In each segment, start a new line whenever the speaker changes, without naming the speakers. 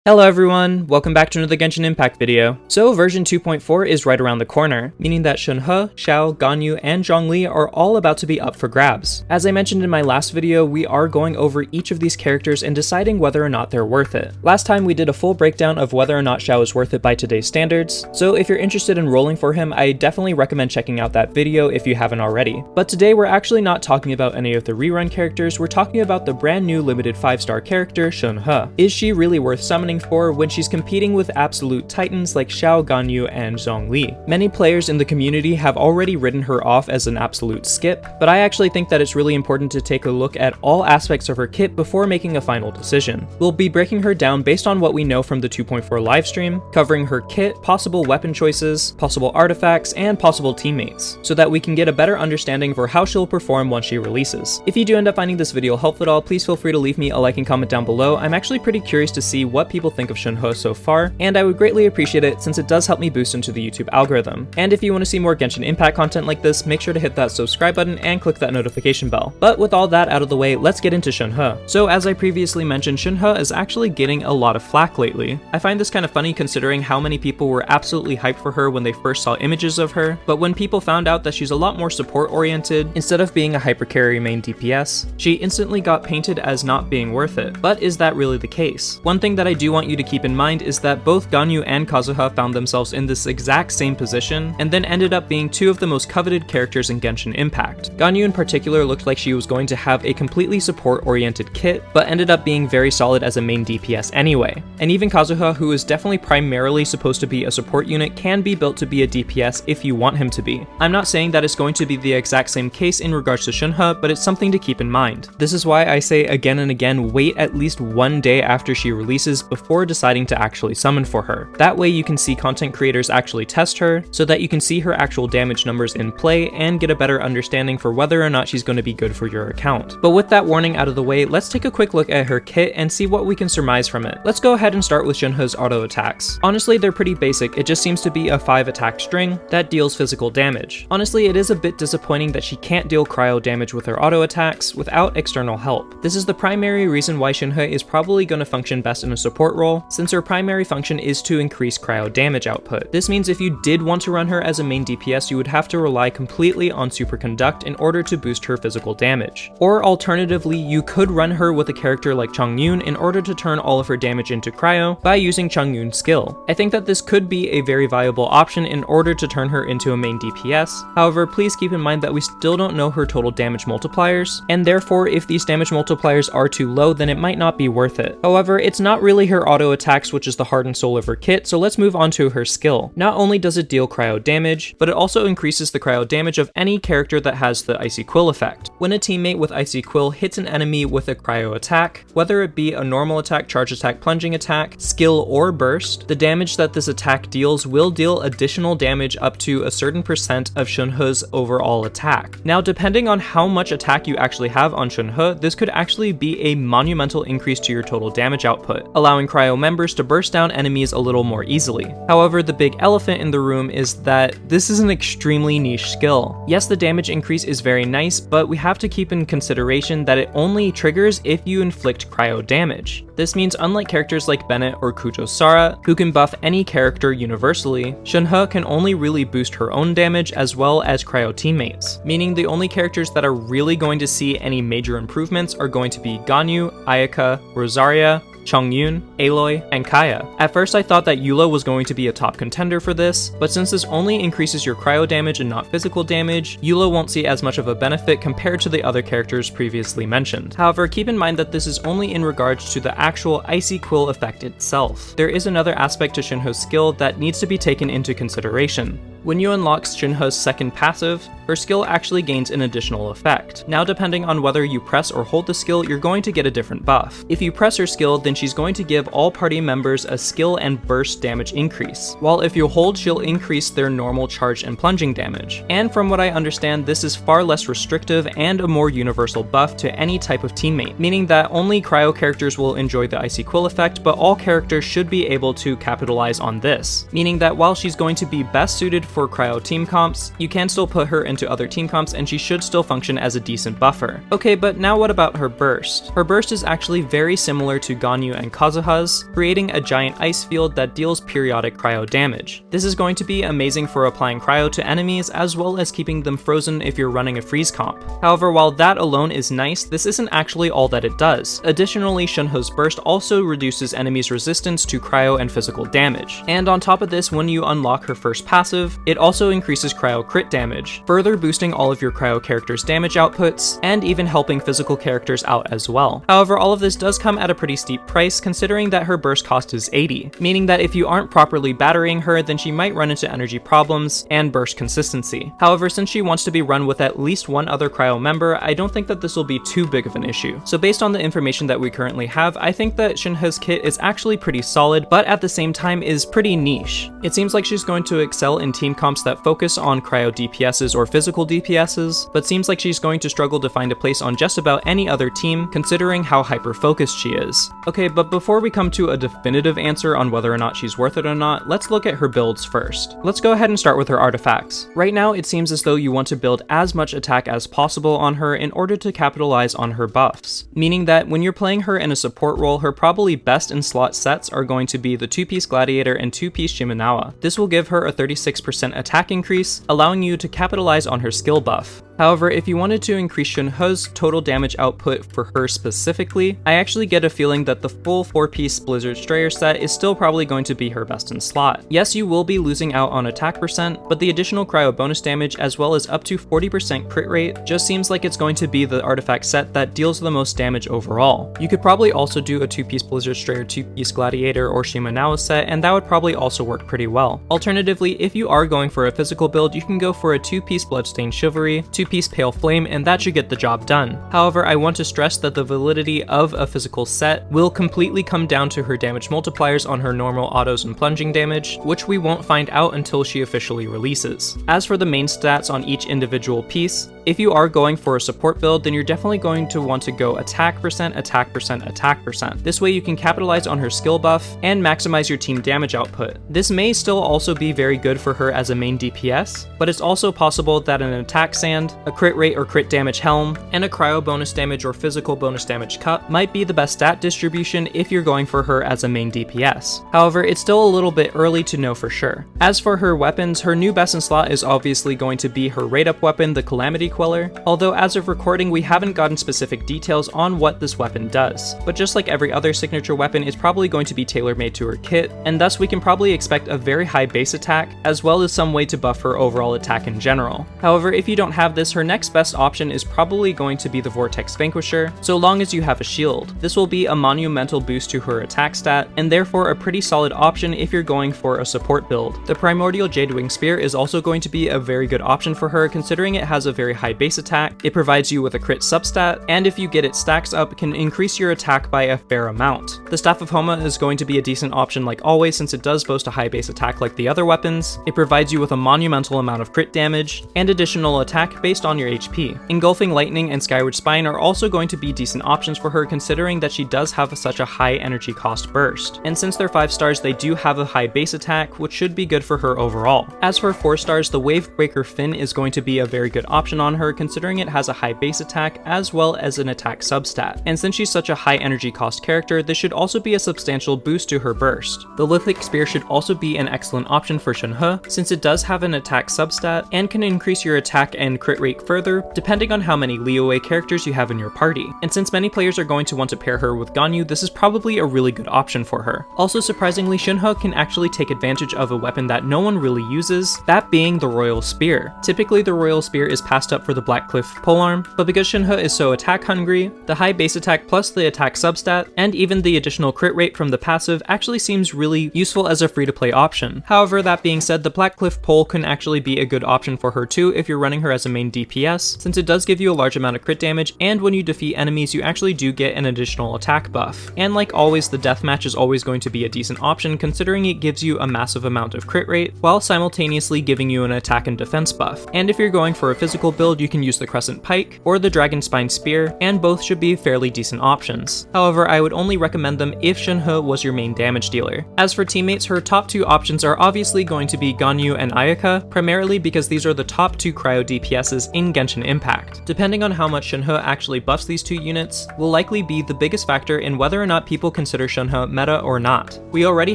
Hello everyone, welcome back to another Genshin Impact video. So version 2.4 is right around the corner, meaning that Shenhe, Xiao, Ganyu, and Zhongli are all about to be up for grabs. As I mentioned in my last video, we are going over each of these characters and deciding whether or not they're worth it. Last time we did a full breakdown of whether or not Xiao is worth it by today's standards, so if you're interested in rolling for him, I definitely recommend checking out that video if you haven't already. But today we're actually not talking about any of the rerun characters, we're talking about the brand new limited 5-star character, Shenhe. Is she really worth summoning for when she's competing with absolute titans like Xiao, Ganyu, and Zhongli? Many players in the community have already written her off as an absolute skip, but I actually think that it's really important to take a look at all aspects of her kit before making a final decision. We'll be breaking her down based on what we know from the 2.4 livestream, covering her kit, possible weapon choices, possible artifacts, and possible teammates, so that we can get a better understanding for how she'll perform once she releases. If you do end up finding this video helpful at all, please feel free to leave me a like and comment down below. I'm actually pretty curious to see what people think of Shenhe so far, and I would greatly appreciate it since it does help me boost into the YouTube algorithm. And if you want to see more Genshin Impact content like this, make sure to hit that subscribe button and click that notification bell. But with all that out of the way, let's get into Shenhe. So as I previously mentioned, Shenhe is actually getting a lot of flack lately. I find this kind of funny considering how many people were absolutely hyped for her when they first saw images of her, but when people found out that she's a lot more support oriented, instead of being a hypercarry main DPS, she instantly got painted as not being worth it. But is that really the case? One thing that I do want you to keep in mind is that both Ganyu and Kazuha found themselves in this exact same position, and then ended up being two of the most coveted characters in Genshin Impact. Ganyu in particular looked like she was going to have a completely support-oriented kit, but ended up being very solid as a main DPS anyway. And even Kazuha, who is definitely primarily supposed to be a support unit, can be built to be a DPS if you want him to be. I'm not saying that it's going to be the exact same case in regards to Shenhe, but it's something to keep in mind. This is why I say again and again, wait at least one day after she releases before deciding to actually summon for her. That way you can see content creators actually test her, so that you can see her actual damage numbers in play and get a better understanding for whether or not she's going to be good for your account. But with that warning out of the way, let's take a quick look at her kit and see what we can surmise from it. Let's go ahead and start with Shenhe's auto attacks. Honestly, they're pretty basic, it just seems to be a 5 attack string that deals physical damage. Honestly, it is a bit disappointing that she can't deal cryo damage with her auto attacks without external help. This is the primary reason why Shenhe is probably going to function best in a support role, since her primary function is to increase cryo damage output. This means if you did want to run her as a main DPS, you would have to rely completely on superconduct in order to boost her physical damage. Or alternatively, you could run her with a character like Chongyun in order to turn all of her damage into cryo by using Chongyun's skill. I think that this could be a very viable option in order to turn her into a main DPS. However, please keep in mind that we still don't know her total damage multipliers, and therefore if these damage multipliers are too low, then it might not be worth it. However, it's not really her auto attacks which is the heart and soul of her kit, so let's move on to her skill. Not only does it deal cryo damage, but it also increases the cryo damage of any character that has the Icy Quill effect. When a teammate with Icy Quill hits an enemy with a cryo attack, whether it be a normal attack, charge attack, plunging attack, skill, or burst, the damage that this attack deals will deal additional damage up to a certain percent of Shenhe's overall attack. Now, depending on how much attack you actually have on Shenhe, this could actually be a monumental increase to your total damage output, allowing cryo members to burst down enemies a little more easily. However, the big elephant in the room is that this is an extremely niche skill. Yes, the damage increase is very nice, but we have to keep in consideration that it only triggers if you inflict cryo damage. This means unlike characters like Bennett or Kujo-Sara, who can buff any character universally, Shenhe can only really boost her own damage as well as cryo teammates, meaning the only characters that are really going to see any major improvements are going to be Ganyu, Ayaka, Rosaria, Chongyun, Aloy, and Kaya. At first I thought that Eula was going to be a top contender for this, but since this only increases your cryo damage and not physical damage, Eula won't see as much of a benefit compared to the other characters previously mentioned. However, keep in mind that this is only in regards to the actual Icy Quill effect itself. There is another aspect to Shenhe's skill that needs to be taken into consideration. When you unlock Shenhe's second passive, her skill actually gains an additional effect. Now, depending on whether you press or hold the skill, you're going to get a different buff. If you press her skill, then she's going to give all party members a skill and burst damage increase, while if you hold, she'll increase their normal charge and plunging damage. And from what I understand, this is far less restrictive and a more universal buff to any type of teammate, meaning that only cryo characters will enjoy the Icy Quill effect, but all characters should be able to capitalize on this, meaning that while she's going to be best suited for for cryo team comps, you can still put her into other team comps and she should still function as a decent buffer. Okay, but now what about her burst? Her burst is actually very similar to Ganyu and Kazuha's, creating a giant ice field that deals periodic cryo damage. This is going to be amazing for applying cryo to enemies as well as keeping them frozen if you're running a freeze comp. However, while that alone is nice, this isn't actually all that it does. Additionally, Shenhe's burst also reduces enemies' resistance to cryo and physical damage. And on top of this, when you unlock her first passive, it also increases cryo crit damage, further boosting all of your cryo characters' damage outputs, and even helping physical characters out as well. However, all of this does come at a pretty steep price considering that her burst cost is 80, meaning that if you aren't properly battering her, then she might run into energy problems and burst consistency. However, since she wants to be run with at least one other cryo member, I don't think that this will be too big of an issue. So based on the information that we currently have, I think that Shenhe's kit is actually pretty solid, but at the same time is pretty niche. It seems like she's going to excel in team comps that focus on cryo DPSs or physical DPSs, but seems like she's going to struggle to find a place on just about any other team considering how hyper-focused she is. Okay, but before we come to a definitive answer on whether or not she's worth it or not, let's look at her builds first. Let's go ahead and start with her artifacts. Right now, it seems as though you want to build as much attack as possible on her in order to capitalize on her buffs, meaning that when you're playing her in a support role, her probably best in slot sets are going to be the 2-piece Gladiator and 2-piece Shimenawa. This will give her a 36% attack increase, allowing you to capitalize on her skill buff. However, if you wanted to increase Shenhe's total damage output for her specifically, I actually get a feeling that the full 4-piece Blizzard Strayer set is still probably going to be her best in slot. Yes, you will be losing out on attack percent, but the additional cryo bonus damage as well as up to 40% crit rate just seems like it's going to be the artifact set that deals the most damage overall. You could probably also do a 2-piece Blizzard Strayer, 2-piece Gladiator, or Shimenawa set, and that would probably also work pretty well. Alternatively, if you are going for a physical build, you can go for a 2-piece Bloodstained Chivalry, 2-piece Pale Flame, and that should get the job done. However, I want to stress that the validity of a physical set will completely come down to her damage multipliers on her normal autos and plunging damage, which we won't find out until she officially releases. As for the main stats on each individual piece, if you are going for a support build, then you're definitely going to want to go attack percent, attack percent, attack percent. This way you can capitalize on her skill buff and maximize your team damage output. This may still also be very good for her as a main DPS, but it's also possible that an attack sand, a crit rate or crit damage helm, and a cryo bonus damage or physical bonus damage cup might be the best stat distribution if you're going for her as a main DPS. However, it's still a little bit early to know for sure. As for her weapons, her new best in slot is obviously going to be her rate up weapon, the Calamity Queller, although as of recording we haven't gotten specific details on what this weapon does. But just like every other signature weapon, it's probably going to be tailor-made to her kit, and thus we can probably expect a very high base attack, as well as some way to buff her overall attack in general. However, if you don't have this, her next best option is probably going to be the Vortex Vanquisher, so long as you have a shield. This will be a monumental boost to her attack stat, and therefore a pretty solid option if you're going for a support build. The Primordial Jadewing Spear is also going to be a very good option for her considering it has a very high base attack, it provides you with a crit substat, and if you get it stacks up, can increase your attack by a fair amount. The Staff of Homa is going to be a decent option like always since it does boast a high base attack like the other weapons, it provides you with a monumental amount of crit damage, and additional attack based on your HP. Engulfing Lightning and Skyward Spine are also going to be decent options for her considering that she does have such a high energy cost burst, and since they're 5 stars they do have a high base attack, which should be good for her overall. As for 4 stars, the Wavebreaker Fin is going to be a very good option on her considering it has a high base attack as well as an attack substat, and since she's such a high energy cost character, this should also be a substantial boost to her burst. The Lithic Spear should also be an excellent option for Shenhe since it does have an attack substat and can increase your attack and crit rate further depending on how many Liyue characters you have in your party, and since many players are going to want to pair her with Ganyu, this is probably a really good option for her. Also surprisingly, Shenhe can actually take advantage of a weapon that no one really uses, that being the Royal Spear. Typically the Royal Spear is passed up for the Black Cliff polearm, but because Shenhe is so attack hungry, the high base attack plus the attack substat, and even the additional crit rate from the passive actually seems really useful as a free-to-play option. However, that being said, the Black Cliff pole can actually be a good option for her too if you're running her as a main DPS, since it does give you a large amount of crit damage, and when you defeat enemies you actually do get an additional attack buff. And like always, the deathmatch is always going to be a decent option considering it gives you a massive amount of crit rate, while simultaneously giving you an attack and defense buff. And if you're going for a physical build, build, you can use the Crescent Pike or the Dragon Spine Spear, and both should be fairly decent options. However, I would only recommend them if Shenhe was your main damage dealer. As for teammates, her top two options are obviously going to be Ganyu and Ayaka, primarily because these are the top two cryo DPSs in Genshin Impact. Depending on how much Shenhe actually buffs these two units, will likely be the biggest factor in whether or not people consider Shenhe meta or not. We already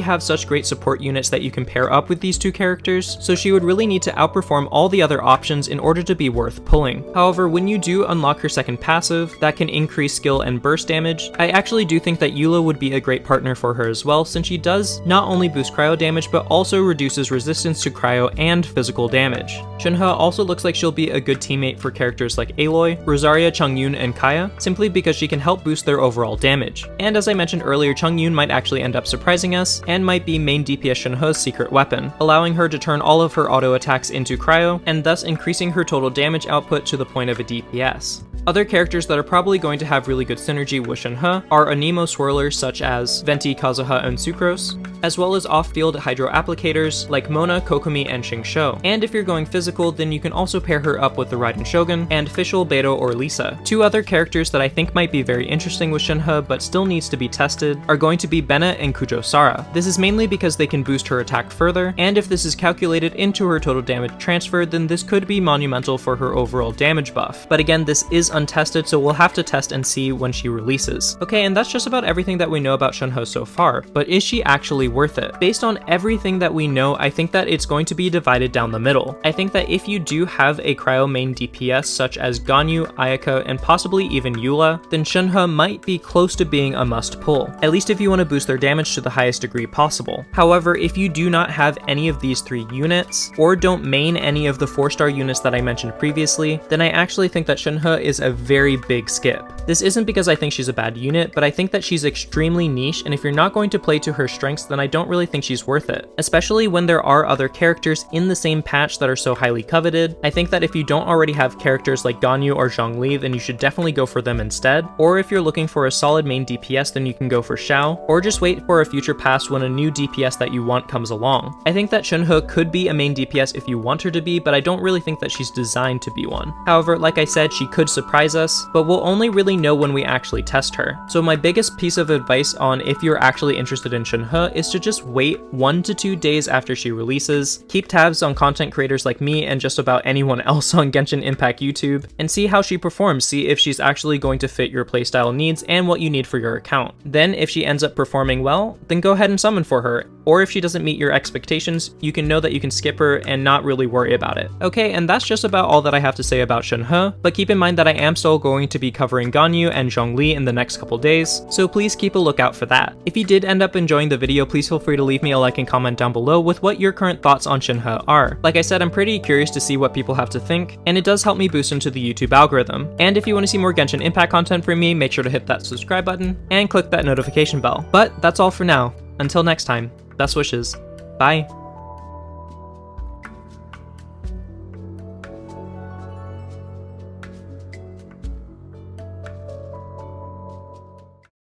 have such great support units that you can pair up with these two characters, so she would really need to outperform all the other options in order to be worth pulling. However, when you do unlock her second passive, that can increase skill and burst damage, I actually do think that Eula would be a great partner for her as well, since she does not only boost cryo damage, but also reduces resistance to cryo and physical damage. Shenhe also looks like she'll be a good teammate for characters like Aloy, Rosaria, Chongyun, and Kaya, simply because she can help boost their overall damage. And as I mentioned earlier, Chongyun might actually end up surprising us, and might be main DPS Shenhe's secret weapon, allowing her to turn all of her auto attacks into cryo, and thus increasing her total damage output to the point of a DPS. Other characters that are probably going to have really good synergy with Shenhe are Anemo swirlers such as Venti, Kazuha, and Sucrose, as well as off-field hydro applicators like Mona, Kokomi, and Xingqiu. And if you're going physical, then you can also pair her up with the Raiden Shogun and Fischl, Beidou, or Lisa. Two other characters that I think might be very interesting with Shenhe but still needs to be tested are going to be Bennett and Kujo Sara. This is mainly because they can boost her attack further, and if this is calculated into her total damage transfer, then this could be monumental for her overall damage buff. But again, this is untested, so we'll have to test and see when she releases. Okay, and that's just about everything that we know about Shenhe so far, but is she actually worth it? Based on everything that we know, I think that it's going to be divided down the middle. I think that if you do have a cryo main DPS such as Ganyu, Ayaka, and possibly even Eula, then Shenhe might be close to being a must pull, at least if you want to boost their damage to the highest degree possible. However, if you do not have any of these three units, or don't main any of the 4-star units that I mentioned previously, then I actually think that Shenhe is a very big skip. This isn't because I think she's a bad unit, but I think that she's extremely niche, and if you're not going to play to her strengths, then I don't really think she's worth it. Especially when there are other characters in the same patch that are so highly coveted. I think that if you don't already have characters like Ganyu or Zhongli, then you should definitely go for them instead. Or if you're looking for a solid main DPS, then you can go for Xiao, or just wait for a future pass when a new DPS that you want comes along. I think that Shenhe could be a main DPS if you want her to be, but I don't really think that she's designed to be one. However, like I said, she could surprise us, but we'll only really know when we actually test her. So my biggest piece of advice on if you're actually interested in Shenhe is to just wait 1 to 2 days after she releases, keep tabs on content creators like me and just about anyone else on Genshin Impact YouTube, and see how she performs, see if she's actually going to fit your playstyle needs and what you need for your account. Then if she ends up performing well, then go ahead and summon for her, or if she doesn't meet your expectations, you can know that you can skip her and not really worry about it. Okay, and that's just about all that I have to say about Shenhe, but keep in mind that I am still going to be covering Ganyu and Zhongli in the next couple days, so please keep a lookout for that. If you did end up enjoying the video, please feel free to leave me a like and comment down below with what your current thoughts on Shenhe are. Like I said, I'm pretty curious to see what people have to think, and it does help me boost into the YouTube algorithm. And if you want to see more Genshin Impact content from me, make sure to hit that subscribe button and click that notification bell. But that's all for now. Until next time, best wishes. Bye.